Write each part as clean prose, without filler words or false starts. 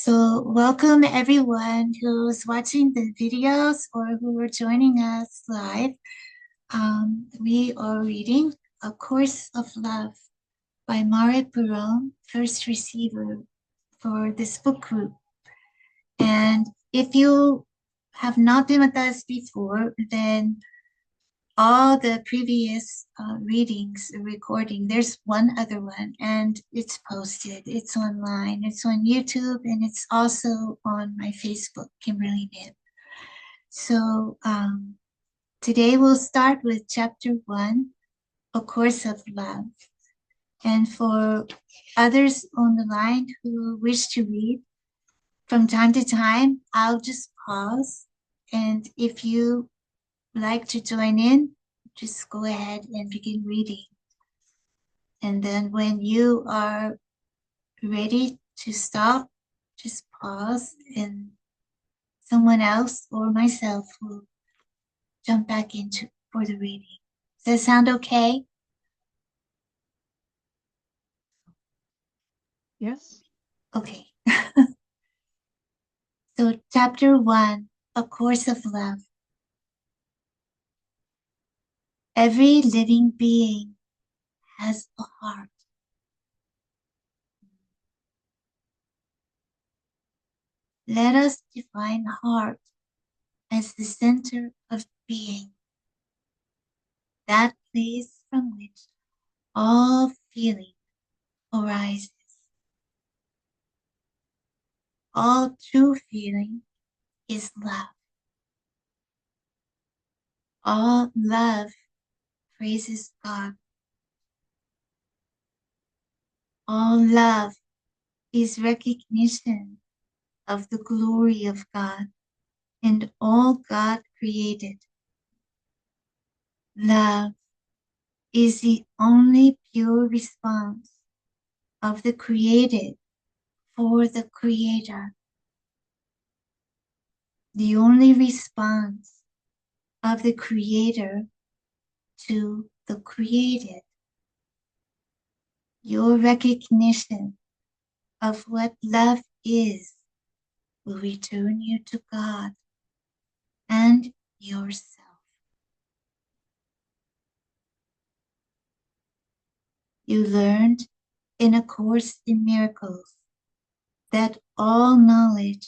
So, welcome everyone who's watching the videos or who are joining us live. We are reading A Course of Love by Mari Perron, first receiver for this book group. And if you have not been with us before, then all the previous readings, recording, there's one other one, and it's posted. It's online. It's on YouTube, and it's also on my Facebook, Kimberly Nib. So today we'll start with chapter 1, A Course of Love. And for others on the line who wish to read, from time to time, I'll just pause. And if you like to join in, just go ahead and begin reading. And then when you are ready to stop, just pause and someone else or myself will jump back into for the reading. Does that sound okay? Yes. Okay. So chapter 1, A Course of Love. Every living being has a heart. Let us define heart as the center of being, that place from which all feeling arises. All true feeling is love. All love praises God. All love is recognition of the glory of God and all God created. Love is the only pure response of the created for the Creator. The only response of the Creator to the created. Your recognition of what love is will return you to God and yourself. You learned in A Course in Miracles that all knowledge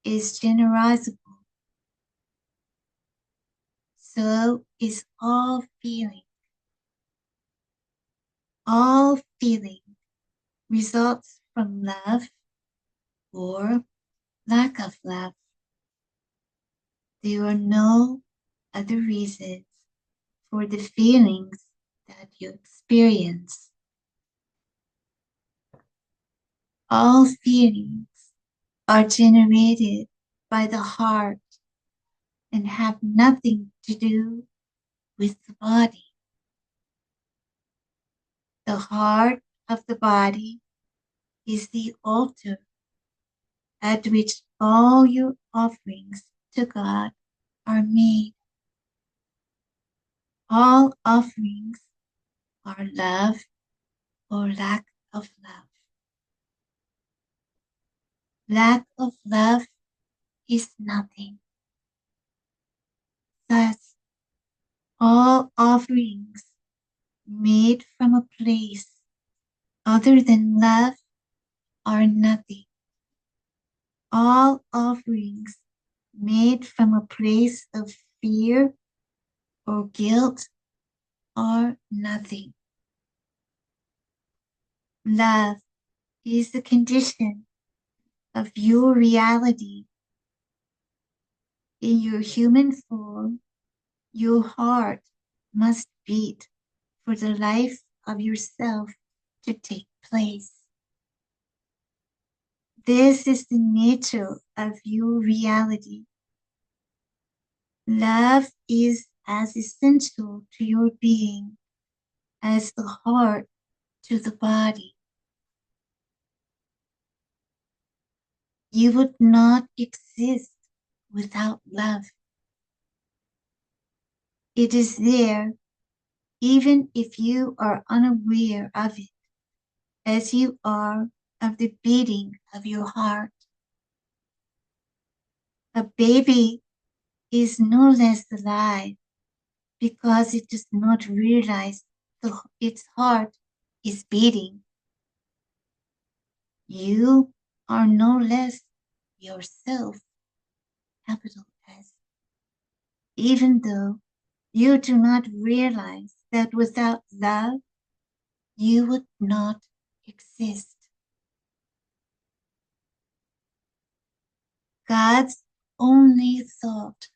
is generalizable. So is all feeling. All feeling results from love or lack of love. There are no other reasons for the feelings that you experience. All feelings are generated by the heart and have nothing to do with the body. The heart of the body is the altar at which all your offerings to God are made. All offerings are love or lack of love. Lack of love is nothing. Thus, all offerings made from a place other than love are nothing. All offerings made from a place of fear or guilt are nothing. Love is the condition of your reality. In your human form, your heart must beat for the life of yourself to take place. This is the nature of your reality. Love is as essential to your being as the heart to the body. You would not exist without love. It is there even if you are unaware of it, as you are of the beating of your heart. A baby is no less alive because it does not realize its heart is beating. You are no less yourself, capital S, even though you do not realize that without love, you would not exist. God's only thought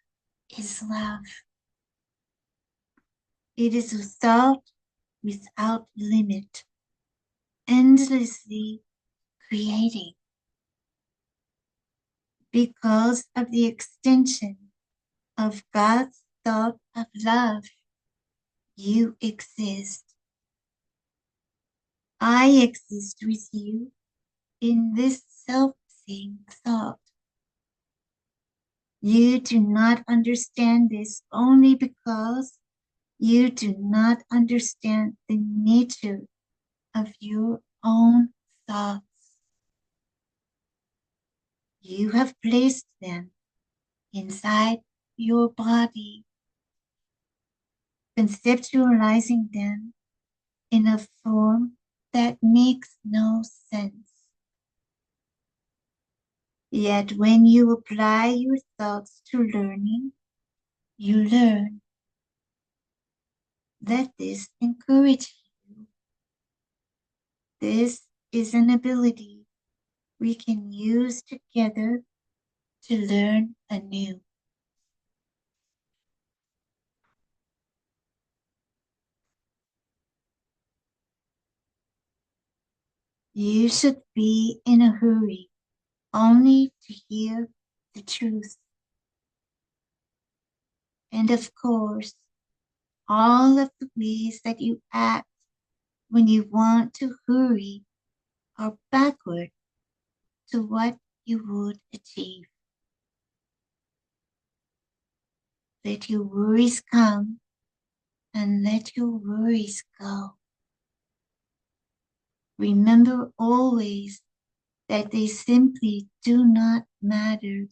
is love. It is a thought without limit, endlessly creating. Because of the extension of God's thought of love, you exist. I exist with you in this self-same thought. You do not understand this only because you do not understand the nature of your own thoughts. You have placed them inside your body, conceptualizing them in a form that makes no sense. Yet when you apply your thoughts to learning, you learn. Let this encourage you. This is an ability we can use together to learn anew. You should be in a hurry only to hear the truth. And of course, all of the ways that you act when you want to hurry are backward to what you would achieve. Let your worries come and let your worries go. Remember always that they simply do not matter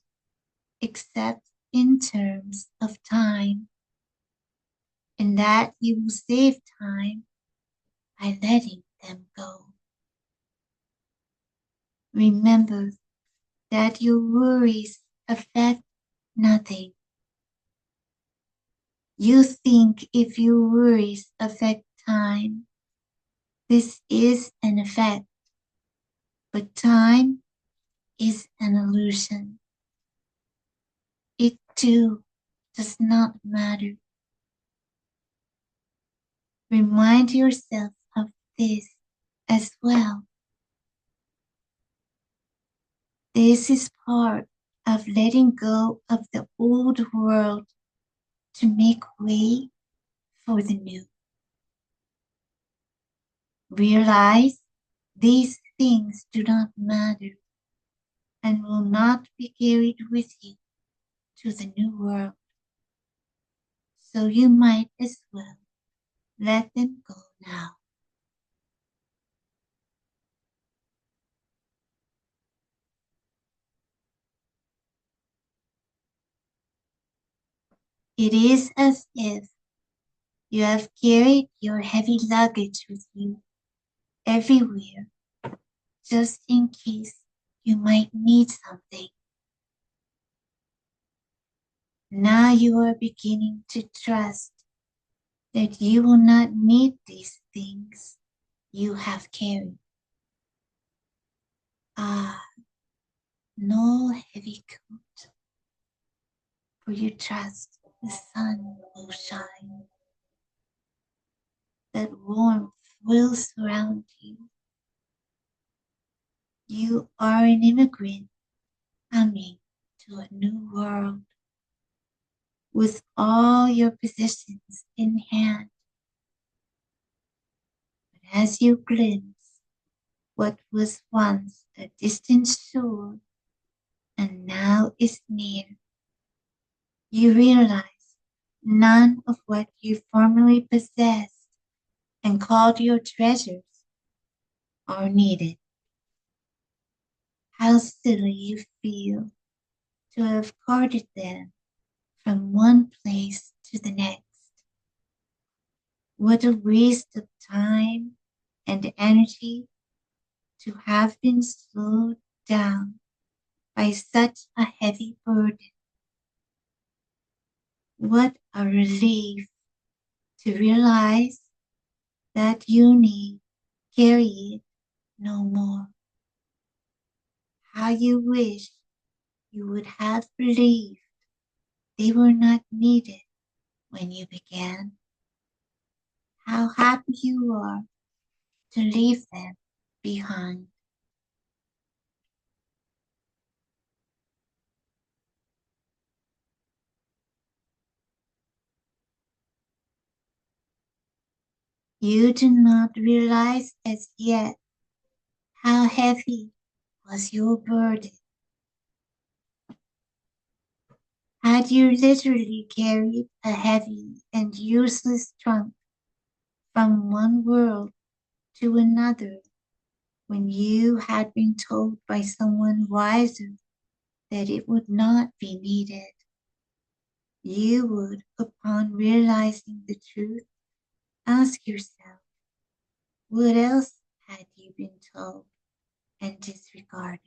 except in terms of time, and that you will save time by letting them go. Remember that your worries affect nothing. You think if your worries affect time, this is an effect, but time is an illusion. It too does not matter. Remind yourself of this as well. This is part of letting go of the old world to make way for the new. Realize these things do not matter and will not be carried with you to the new world. So you might as well let them go now. It is as if you have carried your heavy luggage with you everywhere, just in case you might need something. Now you are beginning to trust that you will not need these things you have carried. Ah, no heavy coat, for you trust the sun will shine. That warmth will surround you. You are an immigrant coming to a new world with all your possessions in hand. But as you glimpse what was once a distant shore and now is near, you realize none of what you formerly possessed and called your treasures are needed. How silly you feel to have carted them from one place to the next. What a waste of time and energy to have been slowed down by such a heavy burden. What a relief to realize that you need carry it no more. How you wish you would have believed they were not needed when you began. How happy you are to leave them behind. You do not realize as yet how heavy was your burden. Had you literally carried a heavy and useless trunk from one world to another when you had been told by someone wiser that it would not be needed, you would, upon realizing the truth, ask yourself, what else had you been told and disregarded?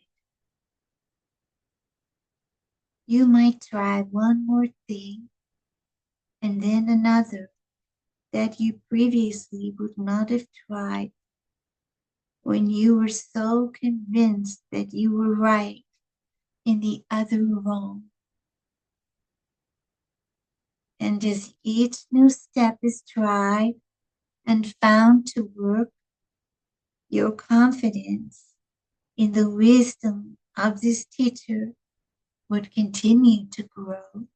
You might try one more thing and then another that you previously would not have tried when you were so convinced that you were right and the other wrong. And as each new step is tried and found to work, your confidence in the wisdom of this teacher would continue to grow.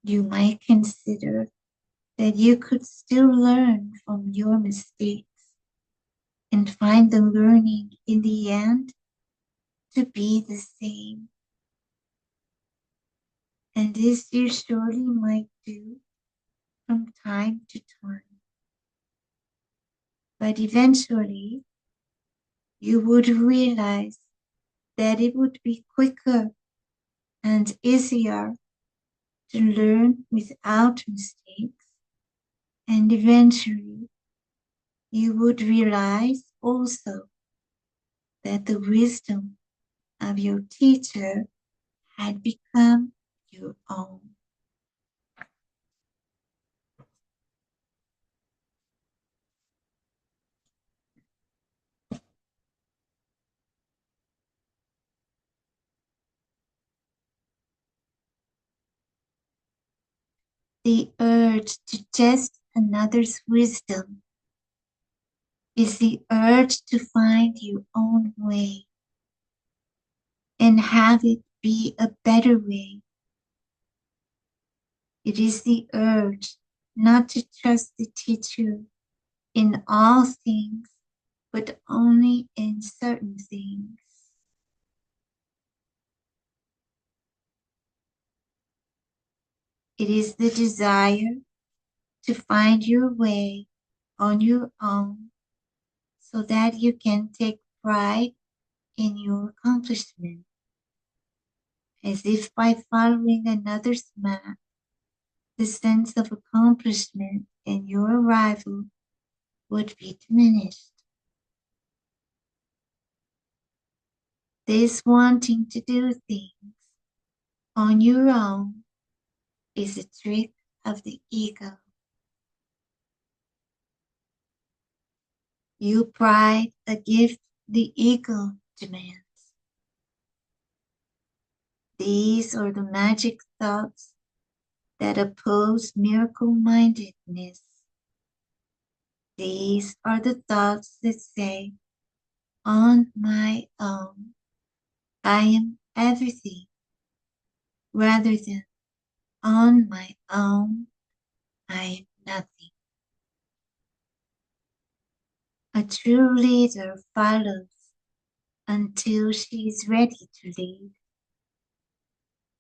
You might consider that you could still learn from your mistakes and find the learning in the end to be the same. And this you surely might do from time to time. But eventually, you would realize that it would be quicker and easier to learn without mistakes. And eventually, you would realize also that the wisdom of your teacher had become your own. The urge to test another's wisdom is the urge to find your own way and have it be a better way. It is the urge not to trust the teacher in all things, but only in certain things. It is the desire to find your way on your own so that you can take pride in your accomplishment, as if by following another's map, the sense of accomplishment in your arrival would be diminished. This wanting to do things on your own is a trick of the ego. You pride a gift the ego demands. These are the magic thoughts that oppose miracle-mindedness. These are the thoughts that say, on my own, I am everything, rather than on my own, I am nothing. A true leader follows until she is ready to lead.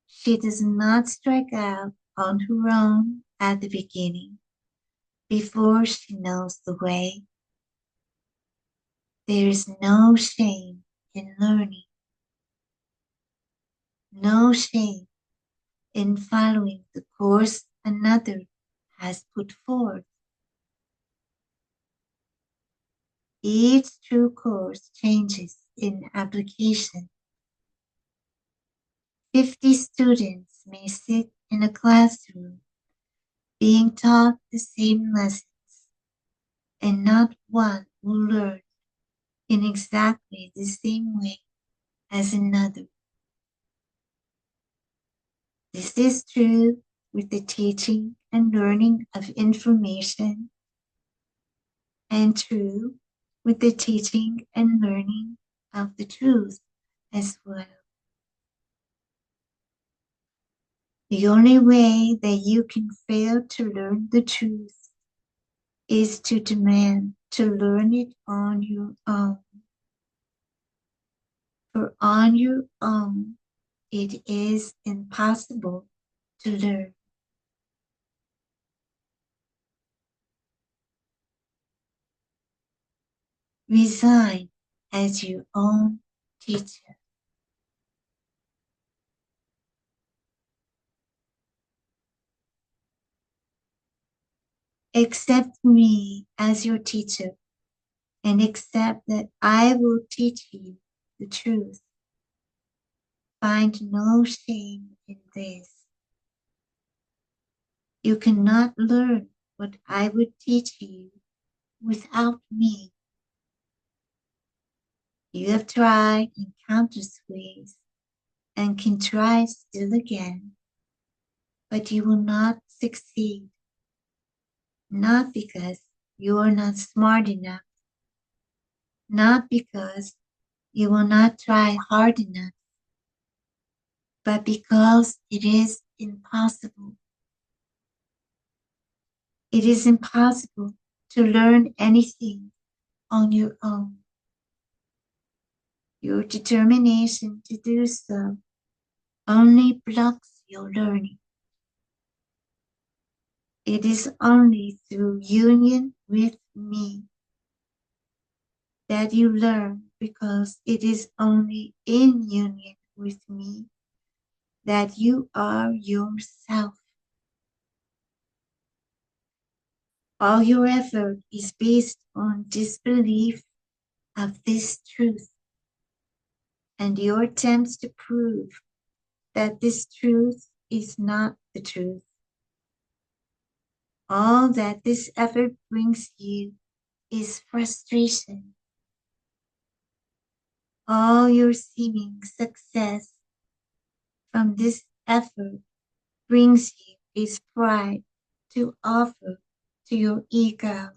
She does not strike out on her own at the beginning, before she knows the way. There is no shame in learning. no shame in following the course another has put forth. Each true course changes in application. 50 students may sit in a classroom being taught the same lessons, and not one will learn in exactly the same way as another. This is true with the teaching and learning of information, and true with the teaching and learning of the truth as well. The only way that you can fail to learn the truth is to demand to learn it on your own. For on your own, it is impossible to learn. Resign as your own teacher. Accept me as your teacher and accept that I will teach you the truth. Find no shame in this. You cannot learn what I would teach you without me. You have tried in countless ways and can try still again, but you will not succeed, not because you are not smart enough, not because you will not try hard enough, but because it is impossible. It is impossible to learn anything on your own. Your determination to do so only blocks your learning. It is only through union with me that you learn, because it is only in union with me that you are yourself. All your effort is based on disbelief of this truth, and your attempts to prove that this truth is not the truth. All that this effort brings you is frustration. All your seeming success from this effort brings you is pride to offer to your ego.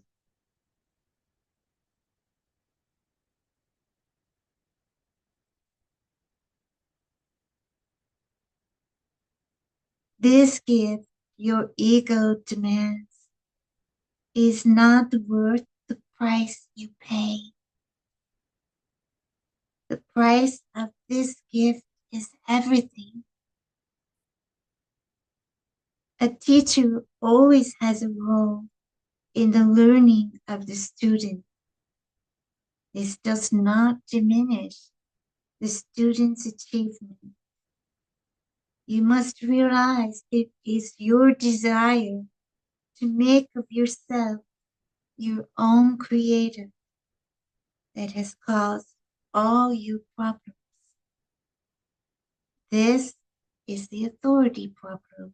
This gift your ego demands is not worth the price you pay. The price of this gift is everything. A teacher always has a role in the learning of the student. This does not diminish the student's achievement. You must realize it is your desire to make of yourself your own creator that has caused all your problems. This is the authority problem.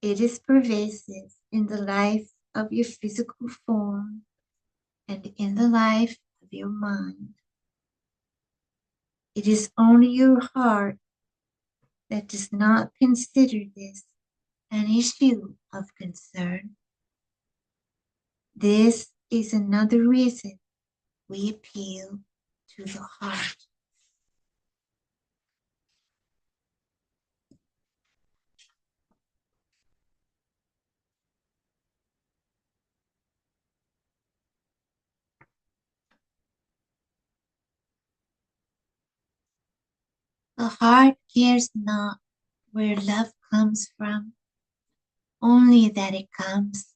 It is pervasive in the life of your physical form and in the life of your mind. It is only your heart that does not consider this an issue of concern. This is another reason we appeal to the heart. The heart cares not where love comes from, only that it comes.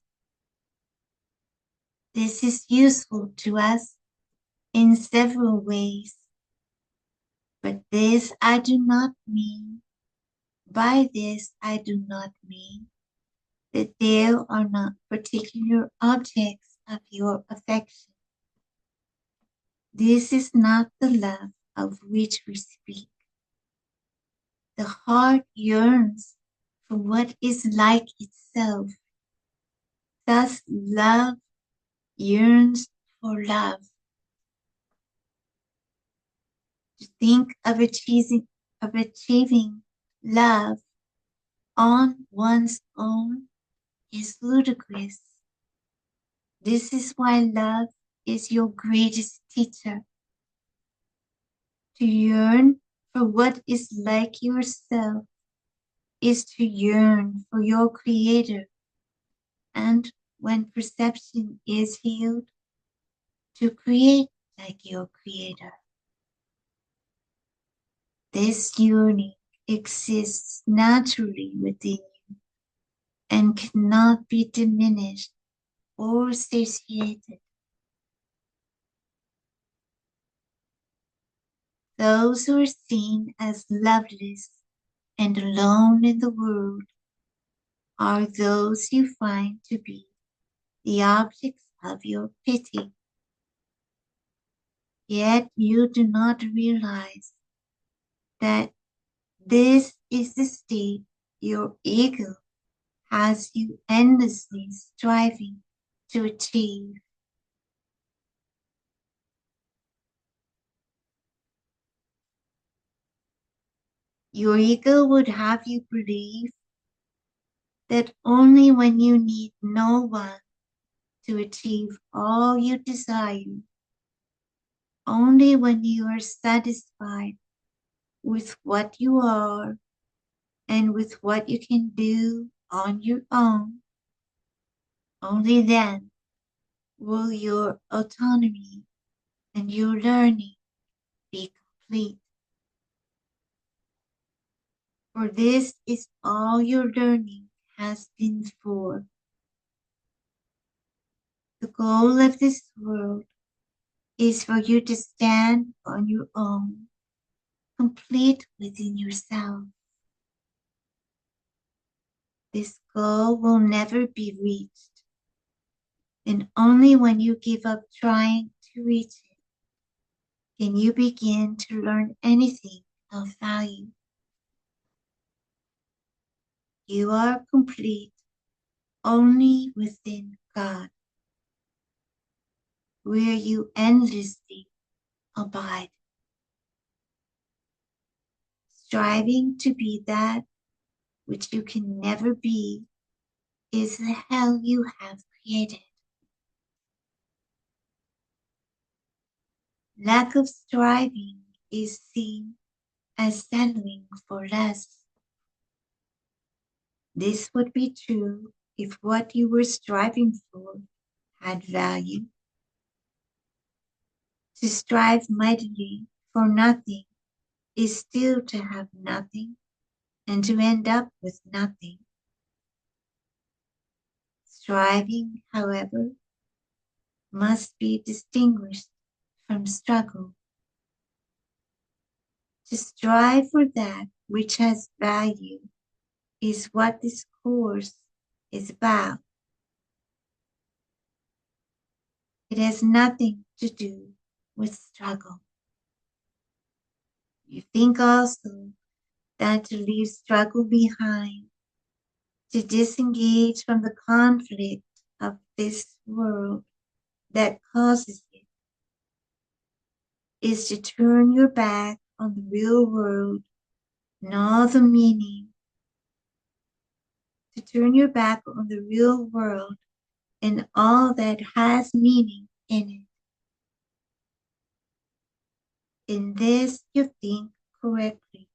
This is useful to us in several ways. But this I do not mean, by this I do not mean that there are not particular objects of your affection. This is not the love of which we speak. The heart yearns for what is like itself. Thus, love yearns for love. To think of achieving love on one's own is ludicrous. This is why love is your greatest teacher. To yearn for what is like yourself is to yearn for your Creator, and when perception is healed, to create like your Creator. This yearning exists naturally within you and cannot be diminished or satiated. Those who are seen as loveless and alone in the world are those you find to be the objects of your pity. Yet you do not realize that this is the state your ego has you endlessly striving to achieve. Your ego would have you believe that only when you need no one to achieve all you desire, only when you are satisfied with what you are and with what you can do on your own, only then will your autonomy and your learning be complete. For this is all your learning has been for. The goal of this world is for you to stand on your own, complete within yourself. This goal will never be reached, and only when you give up trying to reach it can you begin to learn anything of value. You are complete only within God, where you endlessly abide. Striving to be that which you can never be is the hell you have created. Lack of striving is seen as settling for less. This would be true if what you were striving for had value. To strive mightily for nothing is still to have nothing and to end up with nothing. Striving, however, must be distinguished from struggle. To strive for that which has value is what this course is about. It has nothing to do with struggle. You think also that to leave struggle behind, to disengage from the conflict of this world that causes it, is to turn your back on the real world and all the meaning, to turn your back on the real world and all that has meaning in it. In this you think correctly.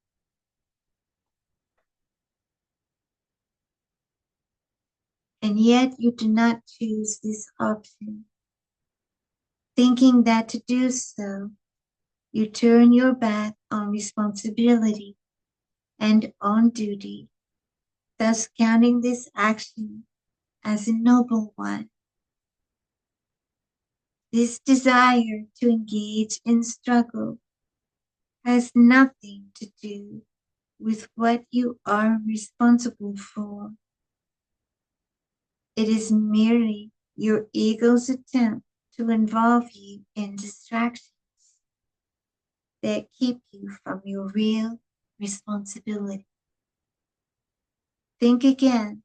And yet you do not choose this option, thinking that to do so, you turn your back on responsibility and on duty, thus counting this action as a noble one. This desire to engage in struggle has nothing to do with what you are responsible for. It is merely your ego's attempt to involve you in distractions that keep you from your real responsibility. Think again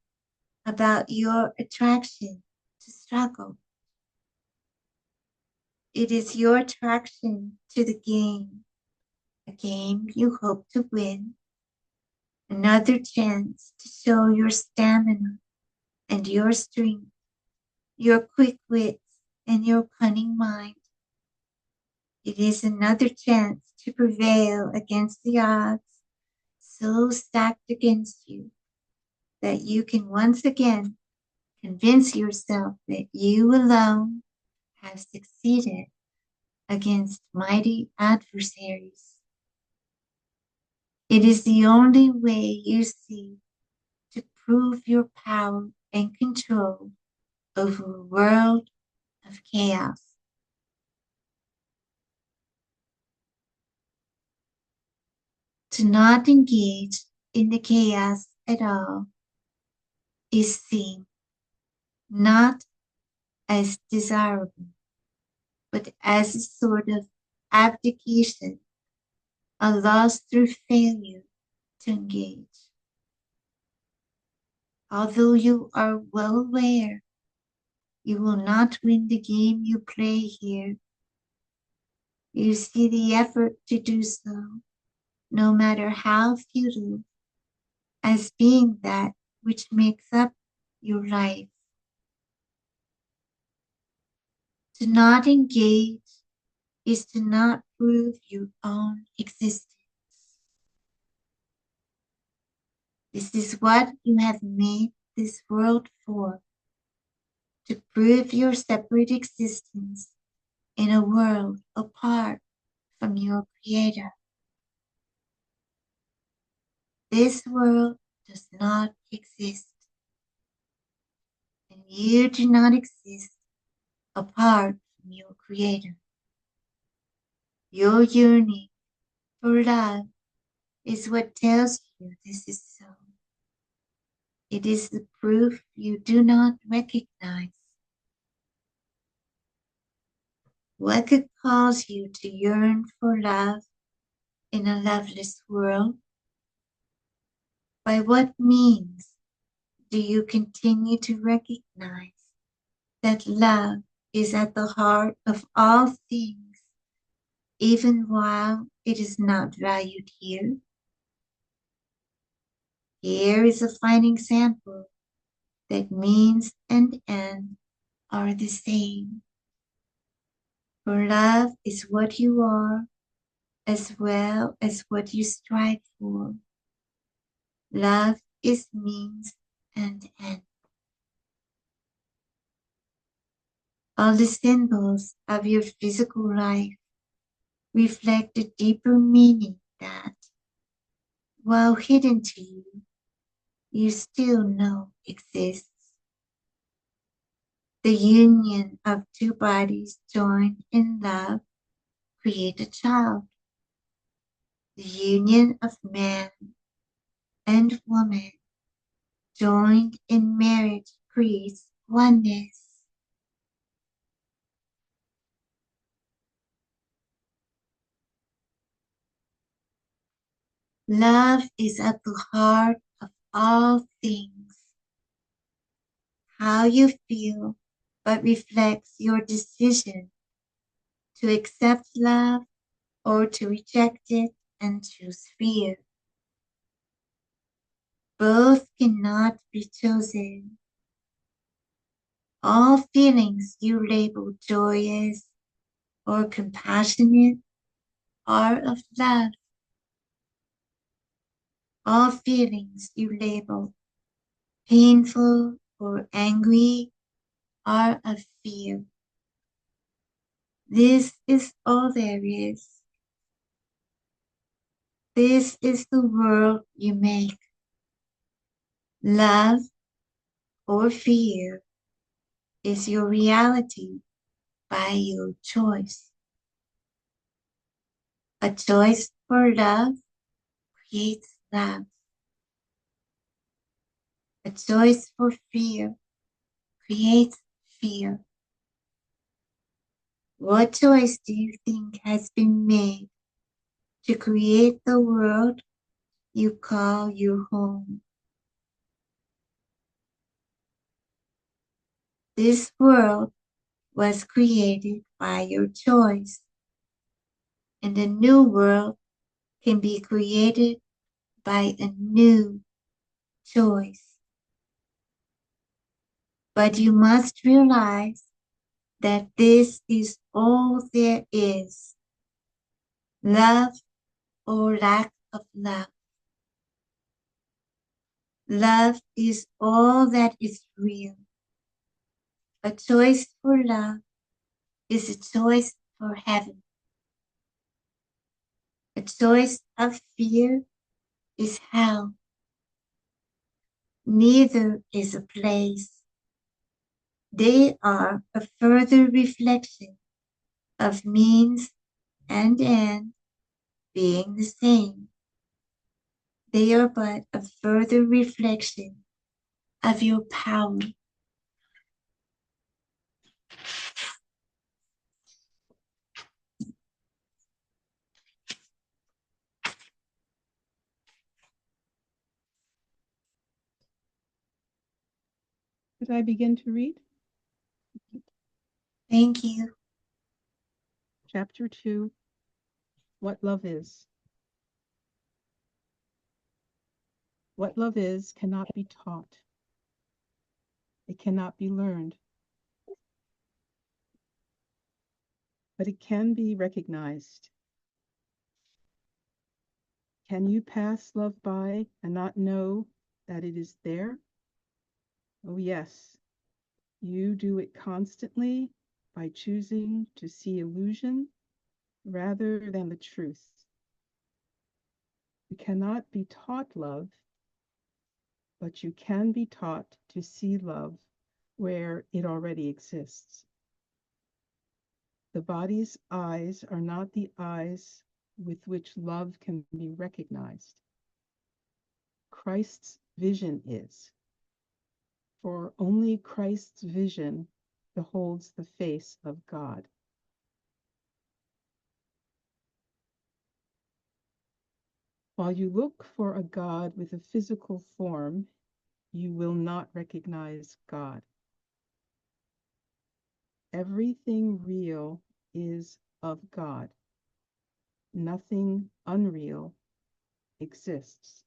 about your attraction to struggle. It is your attraction to the game, a game you hope to win, another chance to show your stamina and your strength, your quick wits and your cunning mind. It is another chance to prevail against the odds so stacked against you that you can once again convince yourself that you alone have succeeded against mighty adversaries. It is the only way you see to prove your power and control over a world of chaos. To not engage in the chaos at all is seen not as desirable, but as a sort of abdication, a loss through failure to engage. Although you are well aware you will not win the game you play here, you see the effort to do so, no matter how futile, as being that which makes up your life. To not engage is to not prove your own existence. This is what you have made this world for, to prove your separate existence in a world apart from your Creator. This world does not exist, and you do not exist apart from your Creator. Your yearning for love is what tells you this is so. It is the proof you do not recognize. What could cause you to yearn for love in a loveless world? By what means do you continue to recognize that love is at the heart of all things, even while it is not valued here? Here is a fine example that means and end are the same. For love is what you are as well as what you strive for. Love is means and end. All the symbols of your physical life reflect a deeper meaning that, while hidden to you, you still know exists. The union of two bodies joined in love create a child. The union of man and woman joined in marriage creates oneness. Love is at the heart of all things. How you feel but reflects your decision to accept love or to reject it and choose fear. Both cannot be chosen. All feelings you label joyous or compassionate are of love. All feelings you label painful or angry are of fear. This is all there is. This is the world you make. Love or fear is your reality by your choice. A choice for love creates love. A choice for fear creates fear. What choice do you think has been made to create the world you call your home? This world was created by your choice, and a new world can be created by a new choice. But you must realize that this is all there is, love or lack of love. Love is all that is real. A choice for love is a choice for heaven. A choice of fear is hell. Neither is a place. They are a further reflection of means and end being the same. They are but a further reflection of your power. Could I begin to read? Thank you. Chapter 2, What Love Is. What love is cannot be taught. It cannot be learned. But it can be recognized. Can you pass love by and not know that it is there? Oh, yes. You do it constantly by choosing to see illusion rather than the truth. You cannot be taught love, but you can be taught to see love where it already exists. The body's eyes are not the eyes with which love can be recognized. Christ's vision is, for only Christ's vision beholds the face of God. While you look for a God with a physical form, you will not recognize God. Everything real is of God. Nothing unreal exists.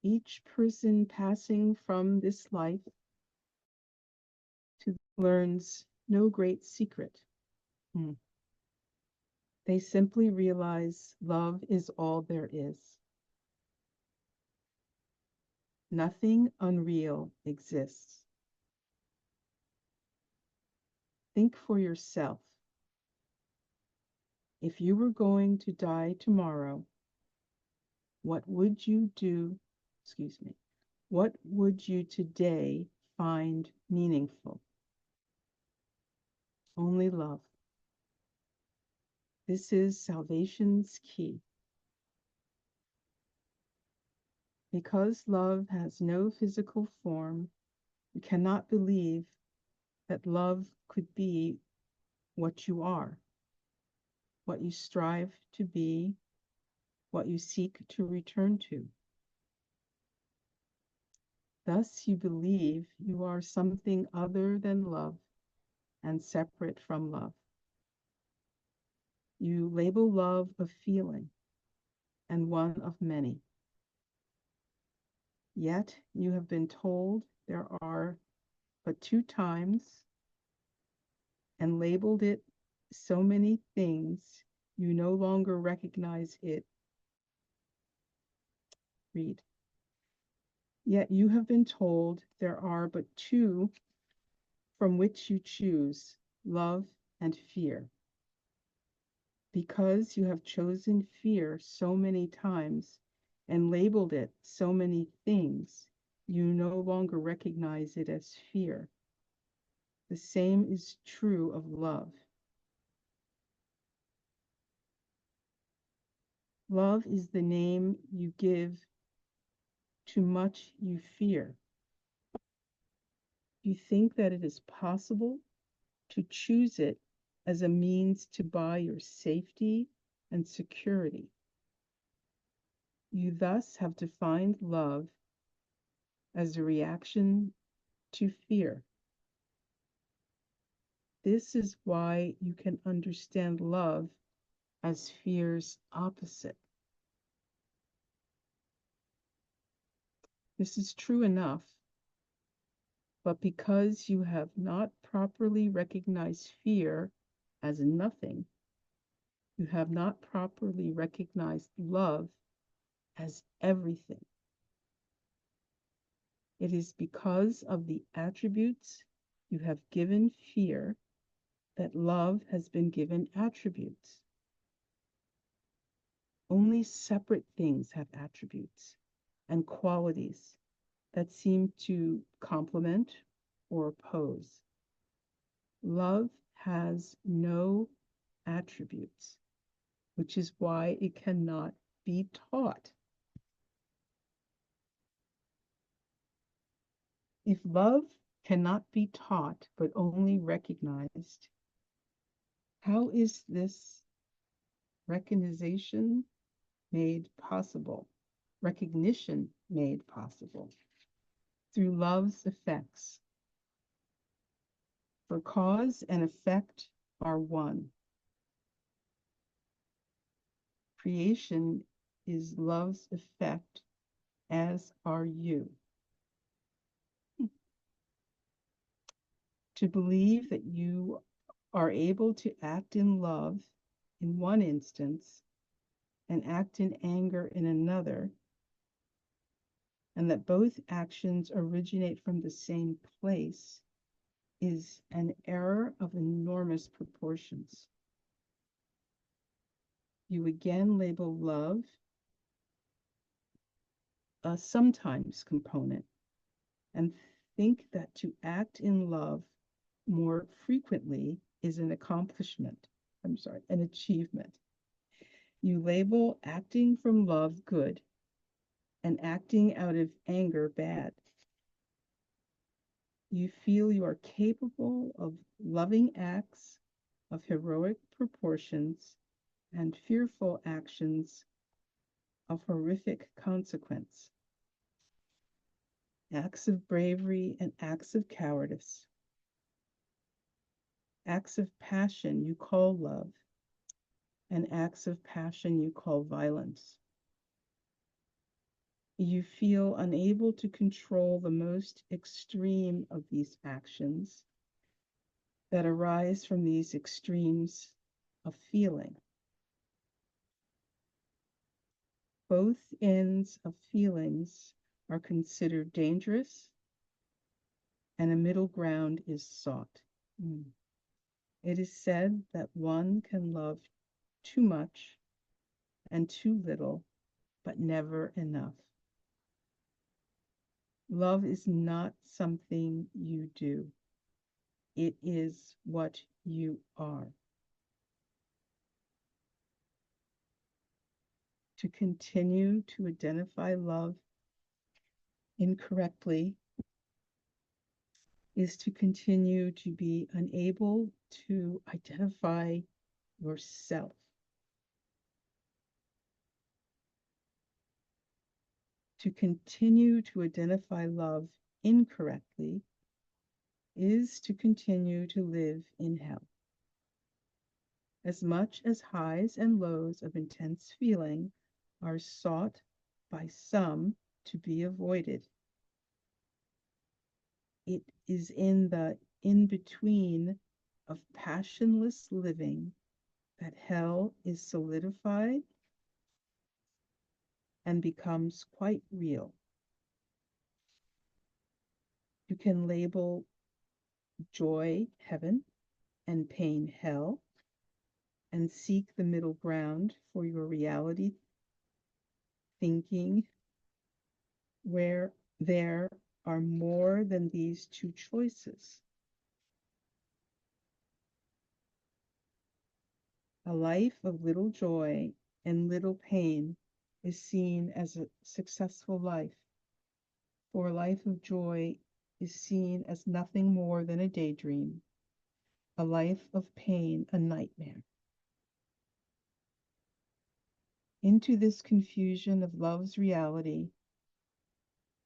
Each person passing from this life to learns no great secret. They simply realize love is all there is. Nothing unreal exists. Think for yourself. If you were going to die tomorrow, what would you do? What would you today find meaningful? Only love. This is salvation's key. Because love has no physical form, you cannot believe that love could be what you are, what you strive to be, what you seek to return to. Thus you believe you are something other than love and separate from love. You label love a feeling and one of many. Yet you have been told there are but two times and labeled it so many things you no longer recognize it. Read. Yet you have been told there are but two from which you choose, love and fear. Because you have chosen fear so many times and labeled it so many things, you no longer recognize it as fear. The same is true of love. Love is the name you give to much you fear. You think that it is possible to choose it as a means to buy your safety and security. You thus have defined love as a reaction to fear. This is why you can understand love as fear's opposite. This is true enough, but because you have not properly recognized fear as nothing, you have not properly recognized love as everything. It is because of the attributes you have given fear that love has been given attributes. Only separate things have attributes and qualities that seem to complement or oppose. Love has no attributes, which is why it cannot be taught. If love cannot be taught but only recognized, how is this recognition made possible? Recognition made possible through love's effects. For cause and effect are one. Creation is love's effect, as are you. To believe that you are able to act in love in one instance and act in anger in another, and that both actions originate from the same place, is an error of enormous proportions. You again label love a sometimes component and think that to act in love more frequently is an accomplishment. An achievement. You label acting from love good and acting out of anger bad. You feel you are capable of loving acts of heroic proportions and fearful actions of horrific consequence. Acts of bravery and acts of cowardice. Acts of passion you call love, and acts of passion you call violence. You feel unable to control the most extreme of these actions that arise from these extremes of feeling. Both ends of feelings are considered dangerous, and a middle ground is sought. It is said that one can love too much and too little, but never enough. Love is not something you do. It is what you are. To continue to identify love incorrectly is to continue to be unable to identify yourself. To continue to identify love incorrectly is to continue to live in hell. As much as highs and lows of intense feeling are sought by some to be avoided, it is in the in-between of passionless living that hell is solidified and becomes quite real. You can label joy heaven and pain hell and seek the middle ground for your reality thinking where there are more than these two choices. A life of little joy and little pain is seen as a successful life, for a life of joy is seen as nothing more than a daydream, a life of pain a nightmare. Into this confusion of love's reality,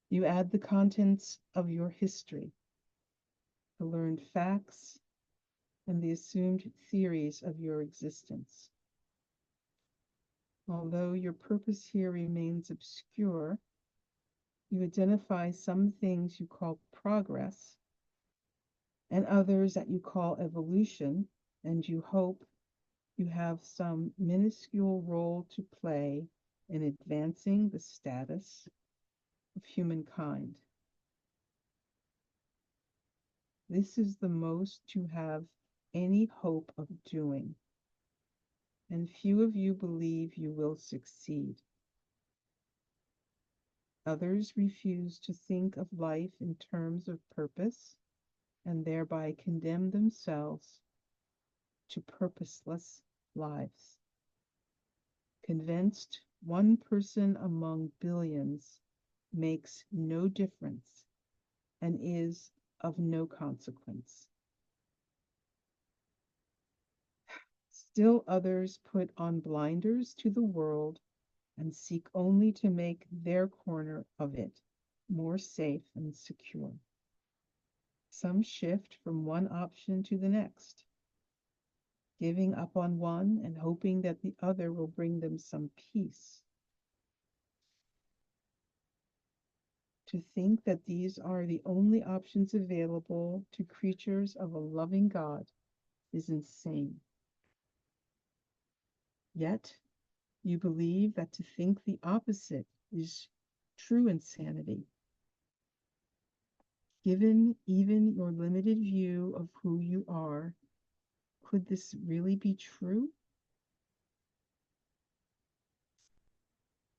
you add the contents of your history, the learned facts, and the assumed theories of your existence. Although your purpose here remains obscure, you identify some things you call progress and others that you call evolution, and you hope you have some minuscule role to play in advancing the status of humankind. This is the most you have any hope of doing, and few of you believe you will succeed. Others refuse to think of life in terms of purpose and thereby condemn themselves to purposeless lives. Convinced one person among billions makes no difference and is of no consequence. Still others put on blinders to the world and seek only to make their corner of it more safe and secure. Some shift from one option to the next, giving up on one and hoping that the other will bring them some peace. To think that these are the only options available to creatures of a loving God is insane. Yet, you believe that to think the opposite is true insanity. Given even your limited view of who you are, could this really be true?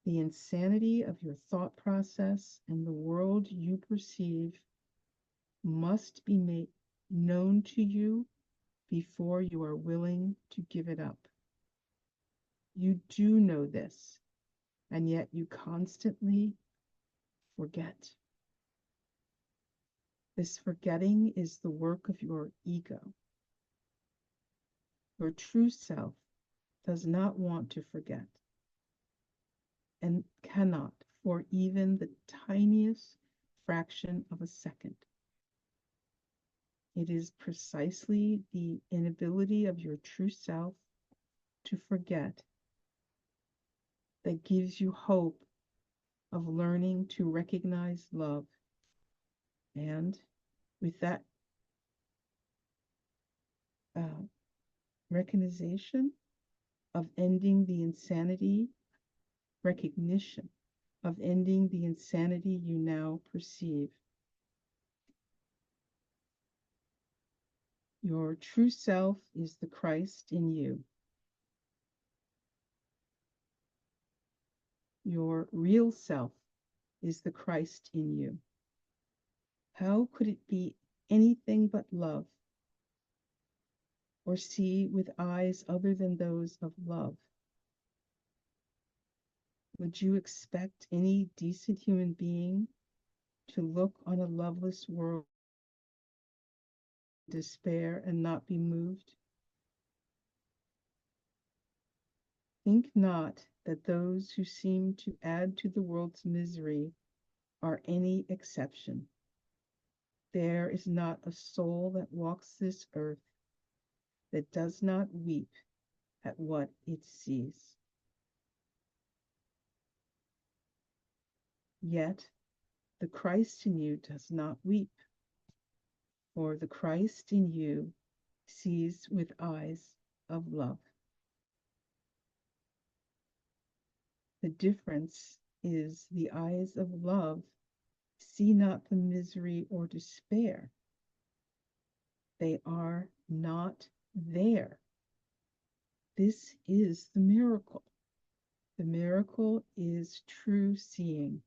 The insanity of your thought process and the world you perceive must be made known to you before you are willing to give it up. You do know this, and yet you constantly forget. This forgetting is the work of your ego. Your true self does not want to forget and cannot for even the tiniest fraction of a second. It is precisely the inability of your true self to forget that gives you hope of learning to recognize love. And with that recognition of ending the insanity, recognition of ending the insanity you now perceive. Your true self is the Christ in you. Your real self is the Christ in you. How could it be anything but love or see with eyes other than those of love? Would you expect any decent human being to look on a loveless world, despair, and not be moved? Think not that those who seem to add to the world's misery are any exception. There is not a soul that walks this earth that does not weep at what it sees. Yet the Christ in you does not weep, for the Christ in you sees with eyes of love. The difference is the eyes of love see not the misery or despair. They are not there. This is the miracle. The miracle is true seeing.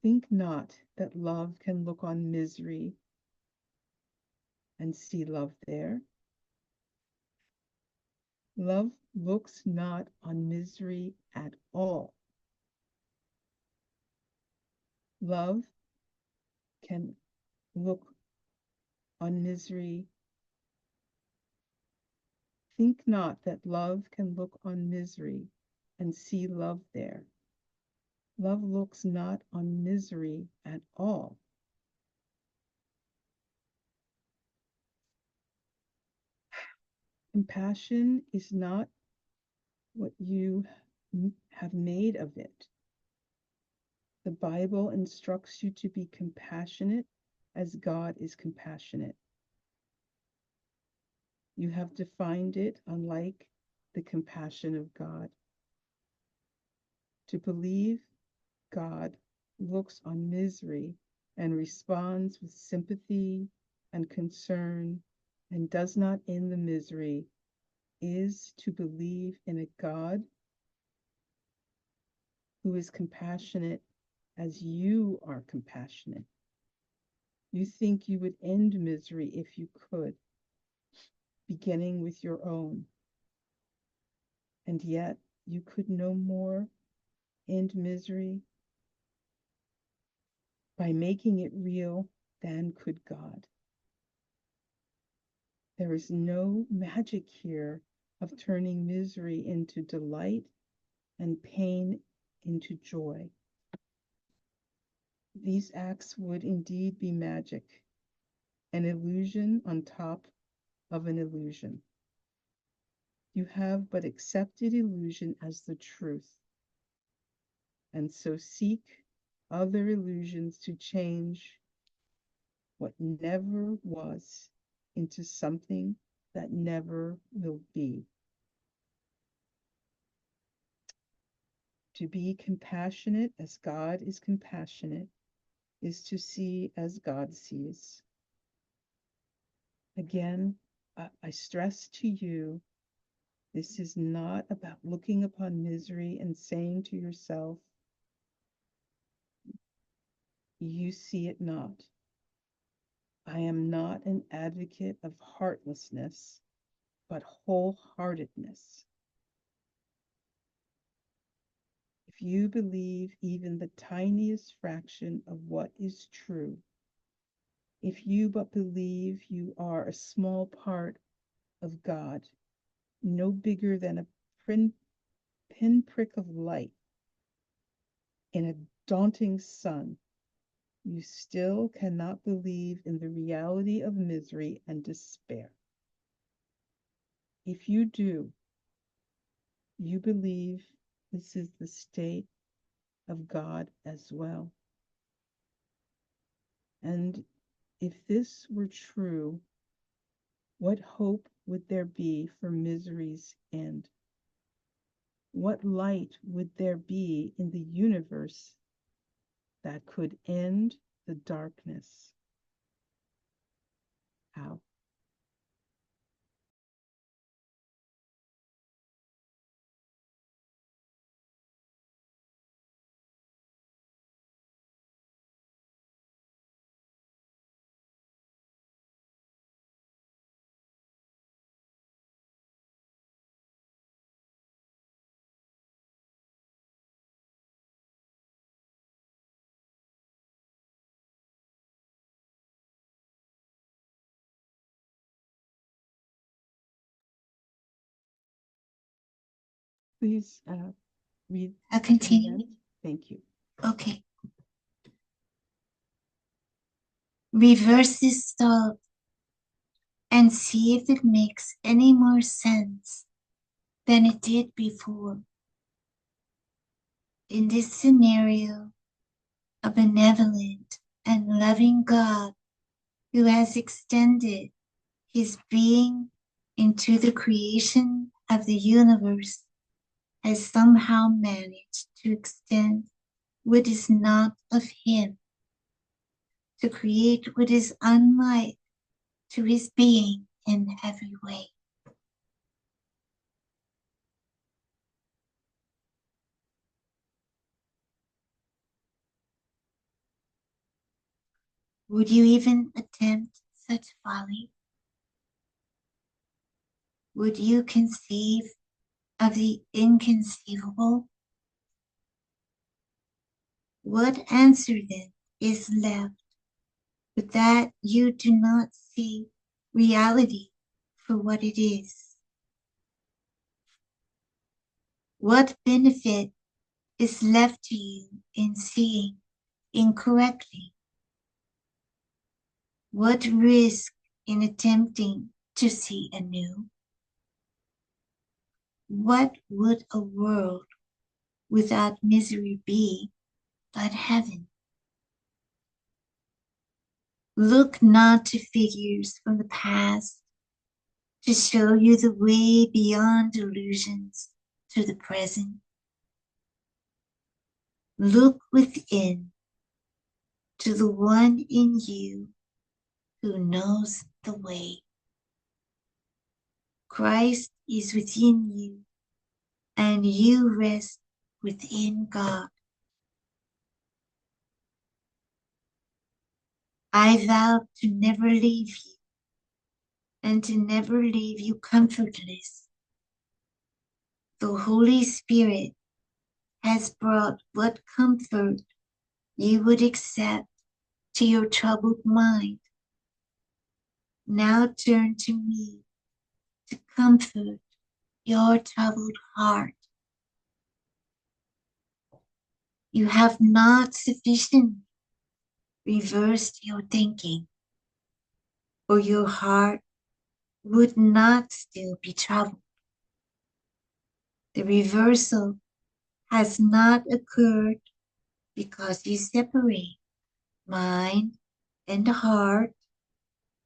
Think not that love can look on misery and see love there. Love looks not on misery at all. Love can look on misery. Think not that love can look on misery and see love there. Love looks not on misery at all. Compassion is not what you have made of it. The Bible instructs you to be compassionate as God is compassionate. You have defined it unlike the compassion of God. To believe God looks on misery and responds with sympathy and concern and does not end the misery is to believe in a God who is compassionate as you are compassionate. You think you would end misery if you could, beginning with your own. And yet you could no more end misery by making it real than could God. There is no magic here of turning misery into delight and pain into joy. These acts would indeed be magic, an illusion on top of an illusion. You have but accepted illusion as the truth, and so seek other illusions to change what never was into something that never will be. To be compassionate as God is compassionate is to see as God sees. Again, I stress to you, this is not about looking upon misery and saying to yourself, you see it not. I am not an advocate of heartlessness, but wholeheartedness. If you believe even the tiniest fraction of what is true, if you but believe you are a small part of God, no bigger than a pinprick of light in a daunting sun, you still cannot believe in the reality of misery and despair. If you do, you believe this is the state of God as well. And if this were true, what hope would there be for misery's end? What light would there be in the universe that could end the darkness? How? Please read I'll it continue. again. Thank you. Okay. Reverse this thought and see if it makes any more sense than it did before. In this scenario, a benevolent and loving God who has extended his being into the creation of the universe has somehow managed to extend what is not of him, to create what is unlike to his being in every way. Would you even attempt such folly? Would you conceive of the inconceivable? What answer then is left but that you do not see reality for what it is? What benefit is left to you in seeing incorrectly? What risk in attempting to see anew? What would a world without misery be but heaven? Look not to figures from the past to show you the way beyond illusions to the present. Look within to the one in you who knows the way. Christ is within you, and you rest within God. I vow to never leave you, and to never leave you comfortless. The Holy Spirit has brought what comfort you would accept to your troubled mind. Now turn to me to comfort your troubled heart. You have not sufficiently reversed your thinking, or your heart would not still be troubled. The reversal has not occurred because you separate mind and heart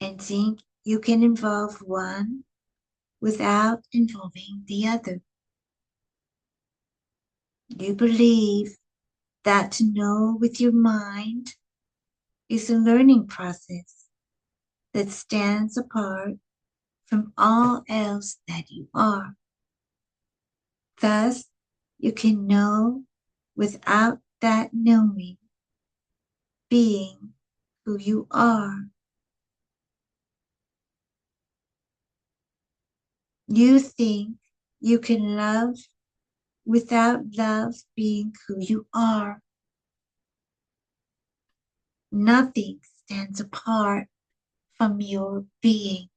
and think you can involve one without involving the other. You believe that to know with your mind is a learning process that stands apart from all else that you are. Thus, you can know without that knowing, being who you are. You think you can love without love being who you are. Nothing stands apart from your being.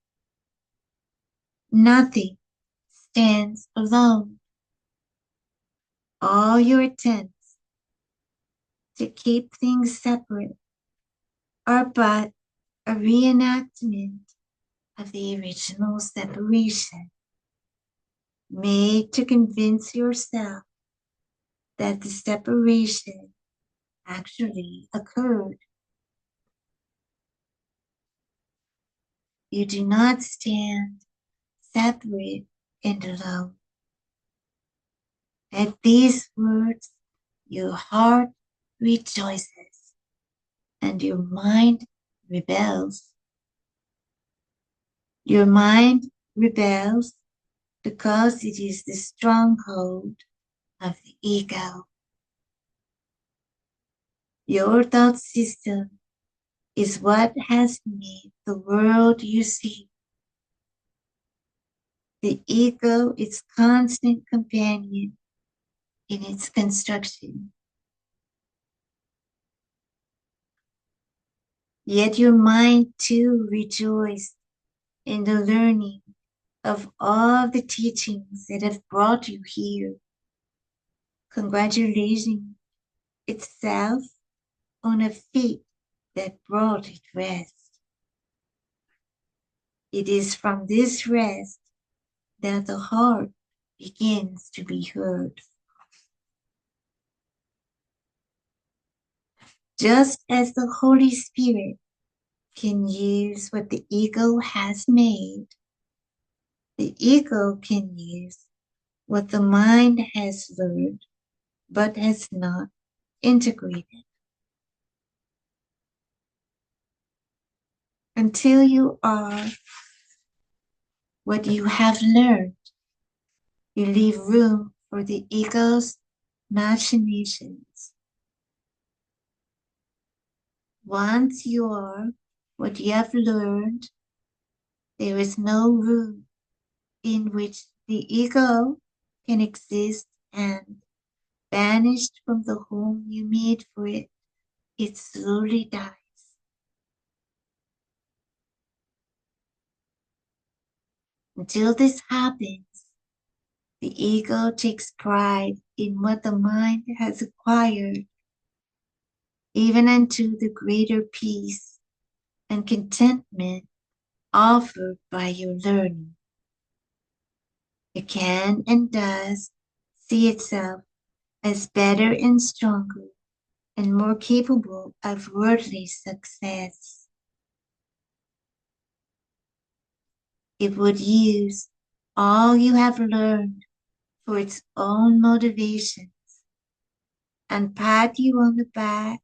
Nothing stands alone. All your attempts to keep things separate are but a reenactment of the original separation, made to convince yourself that the separation actually occurred. You do not stand separate and alone. At these words, your heart rejoices and your mind rebels. Your mind rebels because it is the stronghold of the ego. Your thought system is what has made the world you see. The ego is constant companion in its construction. Yet your mind too rejoiced in the learning of all the teachings that have brought you here, congratulating itself on a feat that brought it rest. It is from this rest that the heart begins to be heard. Just as the Holy Spirit can use what the ego has made, the ego can use what the mind has learned but has not integrated. Until you are what you have learned, you leave room for the ego's machinations. Once you are what you have learned, there is no room in which the ego can exist and banished from the home you made for it, it slowly dies. Until this happens, the ego takes pride in what the mind has acquired, even unto the greater peace and contentment offered by your learning. It can and does see itself as better and stronger and more capable of worldly success. It would use all you have learned for its own motivations and pat you on the back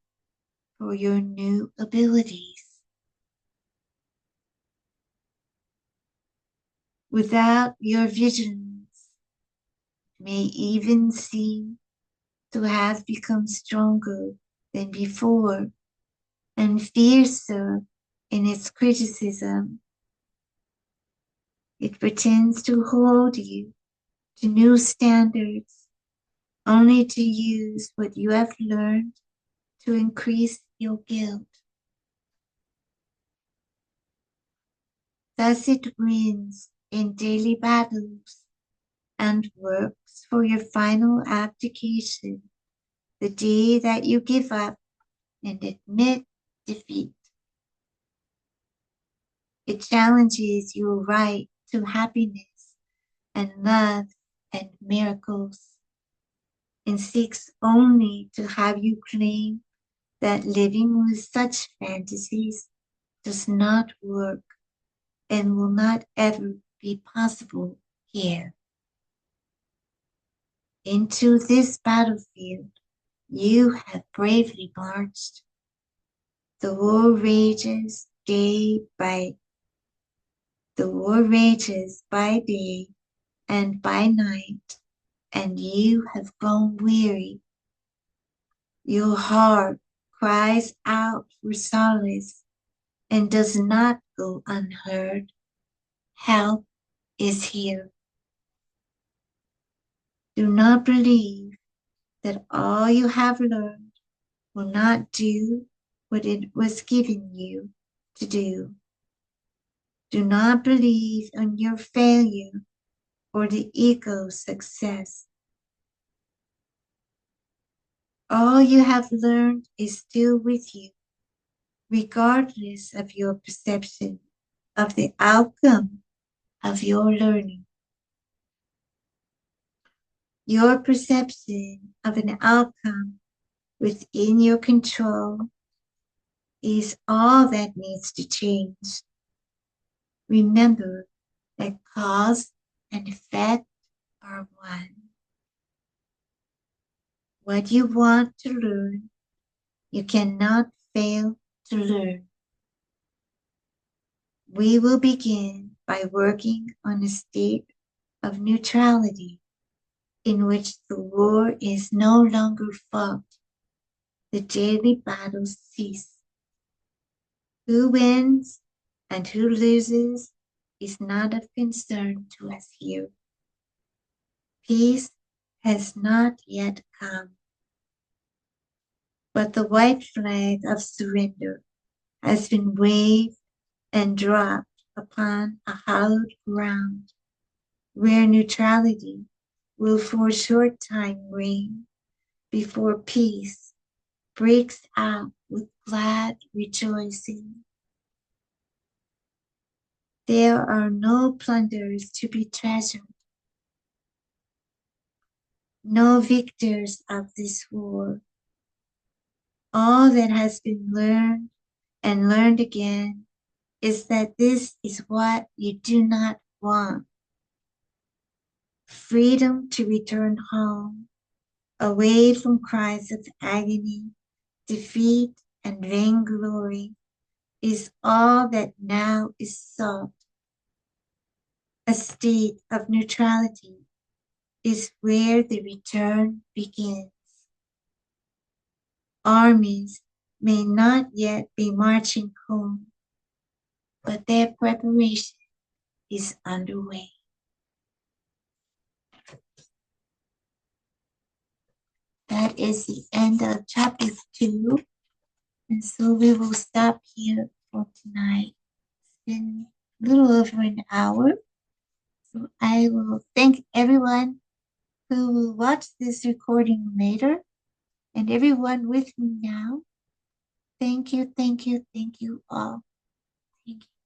for your new abilities. Without your vigilance, it may even seem to have become stronger than before and fiercer in its criticism. It pretends to hold you to new standards only to use what you have learned to increase your guilt. Thus it wins in daily battles and works for your final abdication the day that you give up and admit defeat. It challenges your right to happiness and love and miracles, and seeks only to have you claim that living with such fantasies does not work and will not ever be possible here. Into this battlefield you have bravely marched. The war rages by day and by night, and you have grown weary. Your heart cries out for solace and does not go unheard. Help is here. Do not believe that all you have learned will not do what it was given you to do. Do not believe in your failure or the ego's success. All you have learned is still with you, regardless of your perception of the outcome of your learning. Your perception of an outcome within your control is all that needs to change. Remember that cause and effect are one. What you want to learn, you cannot fail to learn. We will begin by working on a state of neutrality in which the war is no longer fought. The daily battles cease. Who wins and who loses is not of concern to us here. Peace has not yet come, but the white flag of surrender has been waved and dropped upon a hallowed ground where neutrality will for a short time reign before peace breaks out with glad rejoicing. There are no plunders to be treasured, no victors of this war. All that has been learned and learned again is that this is what you do not want. Freedom to return home, away from cries of agony, defeat, and vainglory, is all that now is sought. A state of neutrality is where the return begins. Armies may not yet be marching home, but their preparation is underway. that is the end of chapter 2. And so we will stop here for tonight. It's been a little over an hour. So I will thank everyone who will watch this recording later and everyone with me now. Thank you, thank you, thank you all. Thank you.